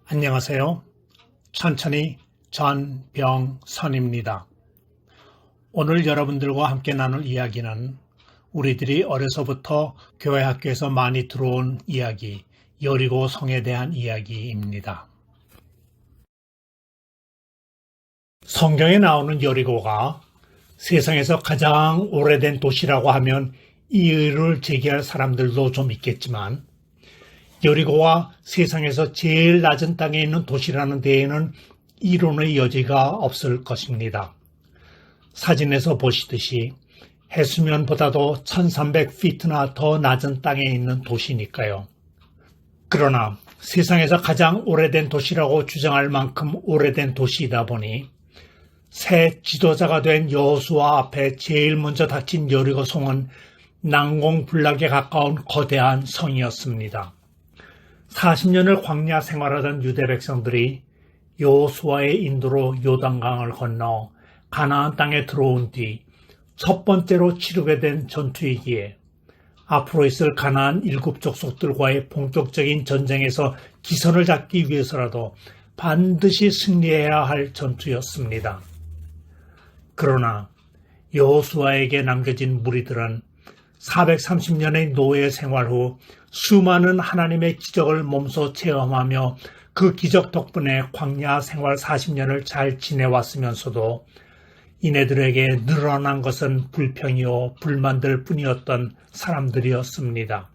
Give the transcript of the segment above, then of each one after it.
안녕하세요. 천천히 전병선입니다. 오늘 여러분들과 함께 나눌 이야기는 우리들이 어려서부터 교회 학교에서 많이 들어온 이야기, 여리고 성에 대한 이야기입니다. 성경에 나오는 여리고가 세상에서 가장 오래된 도시라고 하면 이의를 제기할 사람들도 좀 있겠지만 여리고와 세상에서 제일 낮은 땅에 있는 도시라는 데에는 이론의 여지가 없을 것입니다. 사진에서 보시듯이 해수면보다도 1300피트나 더 낮은 땅에 있는 도시니까요. 그러나 세상에서 가장 오래된 도시라고 주장할 만큼 오래된 도시이다 보니 새 지도자가 된 여호수아 앞에 제일 먼저 닥친 여리고 성은 난공불락에 가까운 거대한 성이었습니다. 40년을 광야 생활하던 유대 백성들이 여호수아의 인도로 요단강을 건너 가나안 땅에 들어온 뒤 첫 번째로 치르게 된 전투이기에 앞으로 있을 가나안 7족속들과의 본격적인 전쟁에서 기선을 잡기 위해서라도 반드시 승리해야 할 전투였습니다. 그러나 여호수아에게 남겨진 무리들은 430년의 노예 생활 후 수많은 하나님의 기적을 몸소 체험하며 그 기적 덕분에 광야 생활 40년을 잘 지내왔으면서도 이네들에게 늘어난 것은 불평이요 불만들 뿐이었던 사람들이었습니다.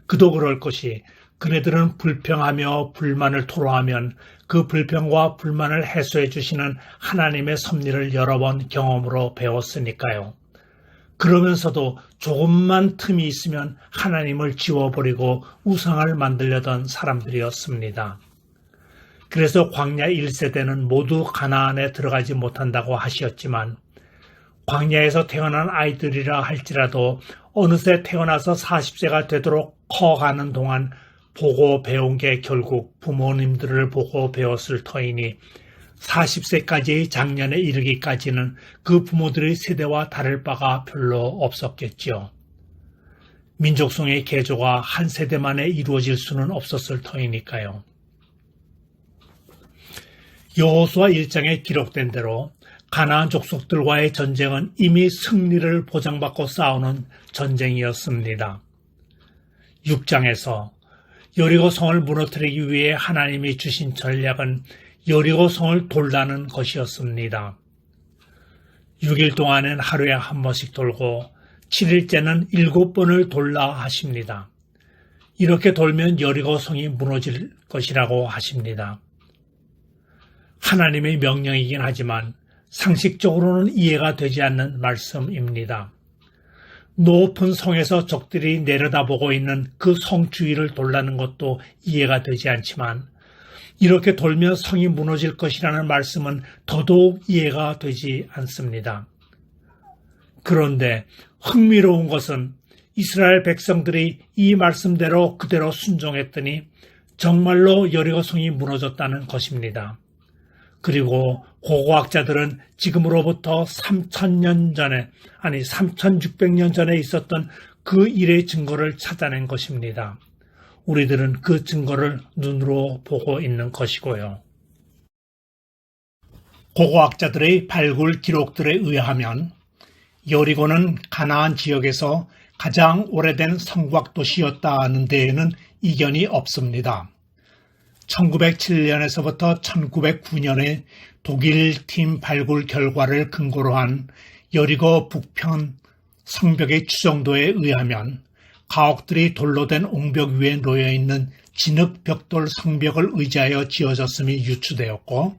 그도 그럴 것이 그네들은 불평하며 불만을 토로하면 그 불평과 불만을 해소해 주시는 하나님의 섭리를 여러 번 경험으로 배웠으니까요. 그러면서도 조금만 틈이 있으면 하나님을 지워버리고 우상을 만들려던 사람들이었습니다. 그래서 광야 1세대는 모두 가나안에 들어가지 못한다고 하셨지만 광야에서 태어난 아이들이라 할지라도 어느새 태어나서 40세가 되도록 커가는 동안 보고 배운 게 결국 부모님들을 보고 배웠을 터이니 40세까지의 장년에 이르기까지는 그 부모들의 세대와 다를 바가 별로 없었겠지요. 민족성의 개조가 한 세대 만에 이루어질 수는 없었을 터이니까요. 여호수아 1장에 기록된 대로 가나안 족속들과의 전쟁은 이미 승리를 보장받고 싸우는 전쟁이었습니다. 6장에서 여리고 성을 무너뜨리기 위해 하나님이 주신 전략은 여리고 성을 돌라는 것이었습니다. 6일 동안은 하루에 한 번씩 돌고 7일째는 7번을 돌라 하십니다. 이렇게 돌면 여리고 성이 무너질 것이라고 하십니다. 하나님의 명령이긴 하지만 상식적으로는 이해가 되지 않는 말씀입니다. 높은 성에서 적들이 내려다보고 있는 그 성 주위를 돌라는 것도 이해가 되지 않지만 이렇게 돌면 성이 무너질 것이라는 말씀은 더더욱 이해가 되지 않습니다. 그런데 흥미로운 것은 이스라엘 백성들이 이 말씀대로 그대로 순종했더니 정말로 여리고 성이 무너졌다는 것입니다. 그리고 고고학자들은 지금으로부터 3,600년 전에 있었던 그 일의 증거를 찾아낸 것입니다. 우리들은 그 증거를 눈으로 보고 있는 것이고요. 고고학자들의 발굴 기록들에 의하면 여리고는 가나안 지역에서 가장 오래된 성곽 도시였다는 데에는 이견이 없습니다. 1907년에서부터 1909년에 독일 팀 발굴 결과를 근거로 한 여리고 북편 성벽의 추정도에 의하면 가옥들이 돌로 된 옹벽 위에 놓여있는 진흙벽돌 성벽을 의지하여 지어졌음이 유추되었고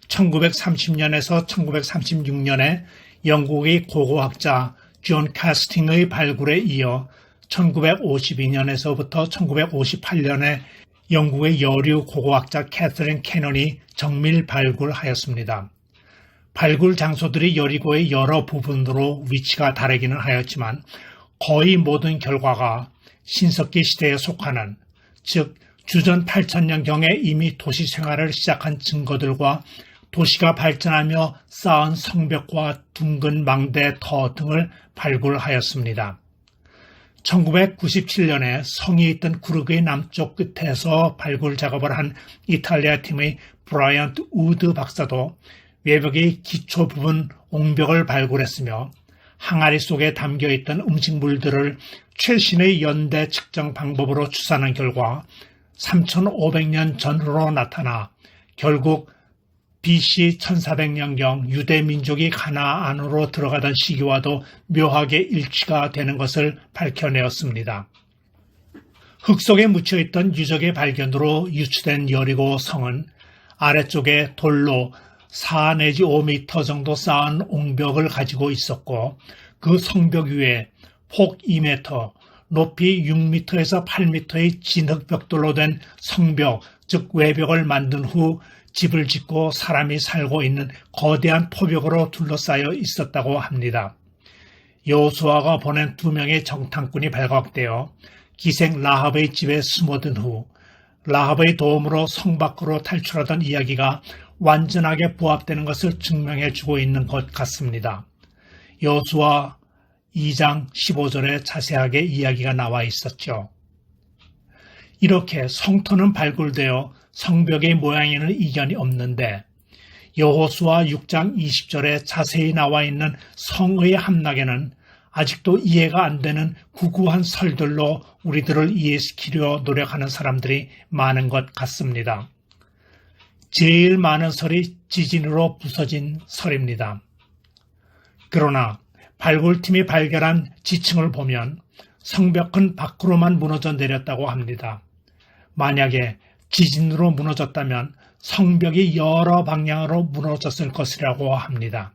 1930년에서 1936년에 영국의 고고학자 존 캐스팅의 발굴에 이어 1952년에서부터 1958년에 영국의 여류 고고학자 캐서린 캐넌이 정밀 발굴하였습니다. 발굴 장소들이 여리고의 여러 부분으로 위치가 다르기는 하였지만 거의 모든 결과가 신석기 시대에 속하는, 즉 주전 8,000년경에 이미 도시 생활을 시작한 증거들과 도시가 발전하며 쌓은 성벽과 둥근 망대, 터 등을 발굴하였습니다. 1997년에 성이 있던 구르그의 남쪽 끝에서 발굴 작업을 한 이탈리아 팀의 브라이언트 우드 박사도 외벽의 기초 부분 옹벽을 발굴했으며 항아리 속에 담겨있던 음식물들을 최신의 연대 측정 방법으로 추산한 결과 3,500년 전으로 나타나 결국 BC 1400년경 유대 민족이 가나안으로 들어가던 시기와도 묘하게 일치가 되는 것을 밝혀내었습니다. 흙 속에 묻혀있던 유적의 발견으로 유추된 여리고 성은 아래쪽에 돌로 4 내지 5m 정도 쌓은 옹벽을 가지고 있었고 그 성벽 위에 폭 2m, 높이 6m에서 8m의 진흙벽돌로 된 성벽, 즉 외벽을 만든 후 집을 짓고 사람이 살고 있는 거대한 포벽으로 둘러싸여 있었다고 합니다. 여호수아가 보낸 2명의 정탐꾼이 발각되어 기생 라합의 집에 숨어든 후 라합의 도움으로 성 밖으로 탈출하던 이야기가 완전하게 부합되는 것을 증명해주고 있는 것 같습니다. 여호수아 2장 15절에 자세하게 이야기가 나와 있었죠. 이렇게 성터는 발굴되어 성벽의 모양에는 이견이 없는데 여호수아 6장 20절에 자세히 나와 있는 성의 함락에는 아직도 이해가 안 되는 구구한 설들로 우리들을 이해시키려 노력하는 사람들이 많은 것 같습니다. 제일 많은 설이 지진으로 부서진 설입니다. 그러나 발굴팀이 발견한 지층을 보면 성벽은 밖으로만 무너져 내렸다고 합니다. 만약에 지진으로 무너졌다면 성벽이 여러 방향으로 무너졌을 것이라고 합니다.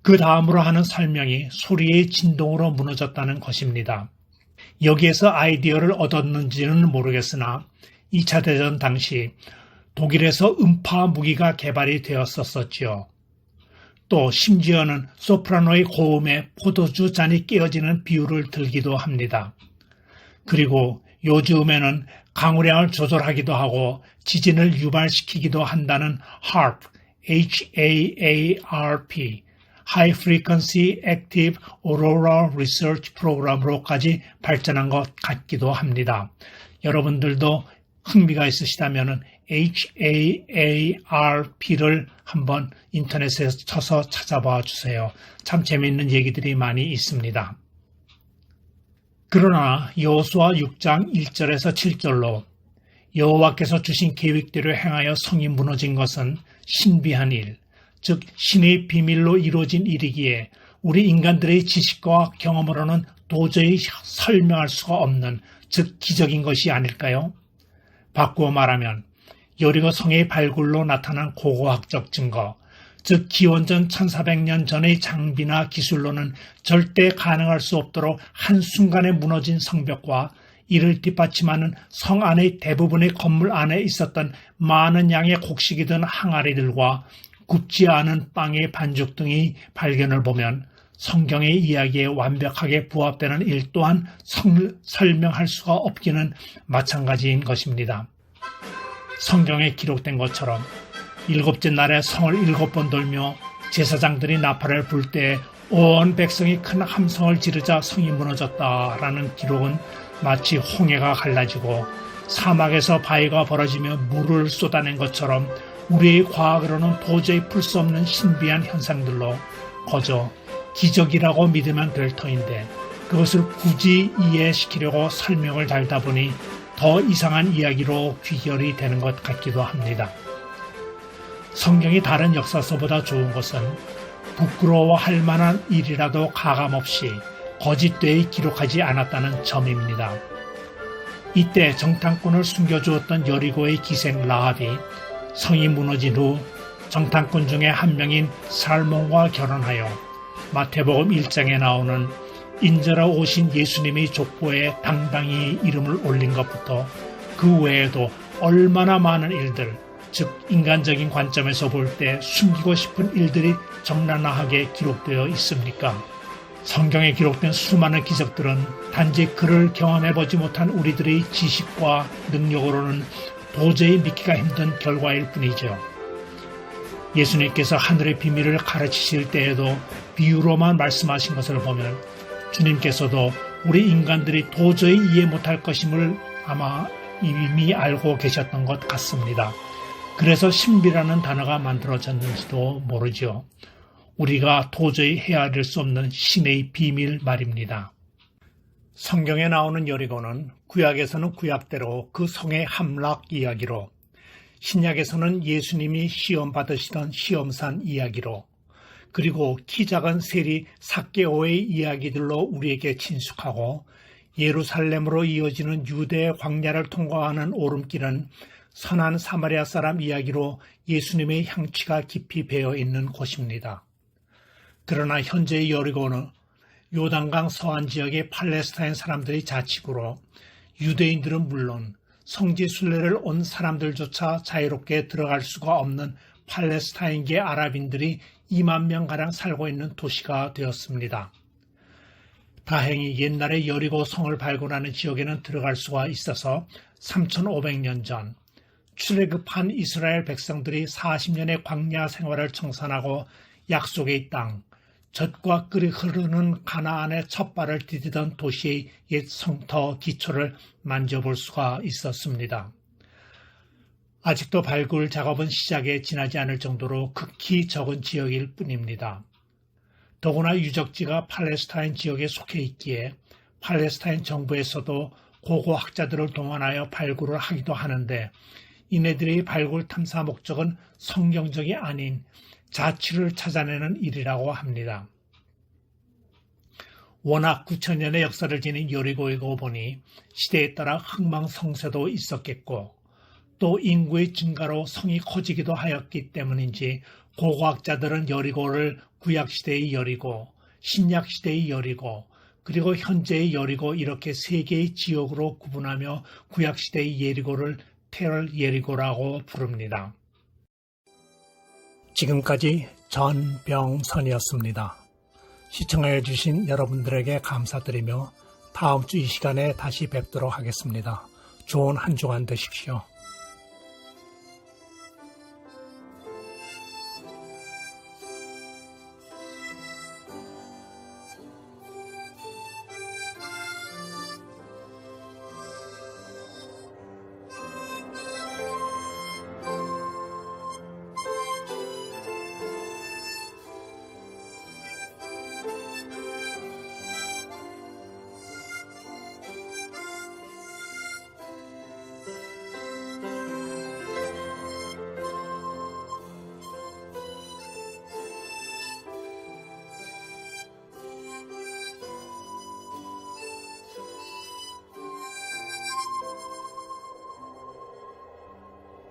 그 다음으로 하는 설명이 소리의 진동으로 무너졌다는 것입니다. 여기에서 아이디어를 얻었는지는 모르겠으나 2차 대전 당시 독일에서 음파 무기가 개발이 되었었지요. 또 심지어는 소프라노의 고음에 포도주 잔이 깨어지는 비유를 들기도 합니다. 그리고 요즘에는 강우량을 조절하기도 하고 지진을 유발시키기도 한다는 HAARP, H-A-A-R-P, High Frequency Active Auroral Research 프로그램으로까지 발전한 것 같기도 합니다. 여러분들도 흥미가 있으시다면 HAARP를 한번 인터넷에 쳐서 찾아봐 주세요. 참 재미있는 얘기들이 많이 있습니다. 그러나 여호수아 6장 1절에서 7절로 여호와께서 주신 계획대로 행하여 성이 무너진 것은 신비한 일, 즉 신의 비밀로 이루어진 일이기에 우리 인간들의 지식과 경험으로는 도저히 설명할 수가 없는, 즉 기적인 것이 아닐까요? 바꾸어 말하면 여리고 성의 발굴로 나타난 고고학적 증거, 즉 기원전 1400년 전의 장비나 기술로는 절대 가능할 수 없도록 한순간에 무너진 성벽과 이를 뒷받침하는 성 안의 대부분의 건물 안에 있었던 많은 양의 곡식이 든 항아리들과 굽지 않은 빵의 반죽 등의 발견을 보면 성경의 이야기에 완벽하게 부합되는 일 또한 설명할 수가 없기는 마찬가지인 것입니다. 성경에 기록된 것처럼 7째 날에 성을 7번 돌며 제사장들이 나팔을 불 때 온 백성이 큰 함성을 지르자 성이 무너졌다라는 기록은 마치 홍해가 갈라지고 사막에서 바위가 벌어지며 물을 쏟아낸 것처럼 우리의 과학으로는 도저히 풀 수 없는 신비한 현상들로 거저 기적이라고 믿으면 될 터인데 그것을 굳이 이해시키려고 설명을 달다 보니 더 이상한 이야기로 귀결이 되는 것 같기도 합니다. 성경이 다른 역사서보다 좋은 것은 부끄러워할 만한 일이라도 가감없이 거짓되이 기록하지 않았다는 점입니다. 이때 정탐꾼을 숨겨주었던 여리고의 기생 라합이 성이 무너진 후 정탐꾼 중에 한 명인 살몬과 결혼하여 마태복음 1장에 나오는 인자로 오신 예수님의 족보에 당당히 이름을 올린 것부터 그 외에도 얼마나 많은 일들, 즉 인간적인 관점에서 볼 때 숨기고 싶은 일들이 적나라하게 기록되어 있습니까? 성경에 기록된 수많은 기적들은 단지 그를 경험해보지 못한 우리들의 지식과 능력으로는 도저히 믿기가 힘든 결과일 뿐이죠. 예수님께서 하늘의 비밀을 가르치실 때에도 비유로만 말씀하신 것을 보면 주님께서도 우리 인간들이 도저히 이해 못할 것임을 아마 이미 알고 계셨던 것 같습니다. 그래서 신비라는 단어가 만들어졌는지도 모르죠. 우리가 도저히 헤아릴 수 없는 신의 비밀 말입니다. 성경에 나오는 여리고는 구약에서는 구약대로 그 성의 함락 이야기로, 신약에서는 예수님이 시험 받으시던 시험산 이야기로, 그리고 키 작은 세리 삭개오의 이야기들로 우리에게 친숙하고, 예루살렘으로 이어지는 유대의 광야를 통과하는 오름길은 선한 사마리아 사람 이야기로 예수님의 향취가 깊이 배어 있는 곳입니다. 그러나 현재의 여리고는 요단강 서안 지역의 팔레스타인 사람들의 자치구로 유대인들은 물론 성지 순례를 온 사람들조차 자유롭게 들어갈 수가 없는 팔레스타인계 아랍인들이 2만 명가량 살고 있는 도시가 되었습니다. 다행히 옛날에 여리고 성을 발굴하는 지역에는 들어갈 수가 있어서 3500년 전 출애굽한 이스라엘 백성들이 40년의 광야 생활을 청산하고 약속의 땅, 젖과 꿀이 흐르는 가나안의 첫 발을 디디던 도시의 옛 성터 기초를 만져볼 수가 있었습니다. 아직도 발굴 작업은 시작에 지나지 않을 정도로 극히 적은 지역일 뿐입니다. 더구나 유적지가 팔레스타인 지역에 속해 있기에 팔레스타인 정부에서도 고고학자들을 동원하여 발굴을 하기도 하는데, 이네들의 발굴 탐사 목적은 성경적이 아닌 자취를 찾아내는 일이라고 합니다. 워낙 9,000년의 역사를 지닌 여리고이고 보니 시대에 따라 흥망성쇠도 있었겠고, 또 인구의 증가로 성이 커지기도 하였기 때문인지 고고학자들은 여리고를 구약시대의 여리고, 신약시대의 여리고, 그리고 현재의 여리고 이렇게 세 개의 지역으로 구분하며 구약시대의 예리고를 텔 예리고라고 부릅니다. 지금까지 전병선이었습니다. 시청해 주신 여러분들에게 감사드리며 다음 주 이 시간에 다시 뵙도록 하겠습니다. 좋은 한 주간 되십시오.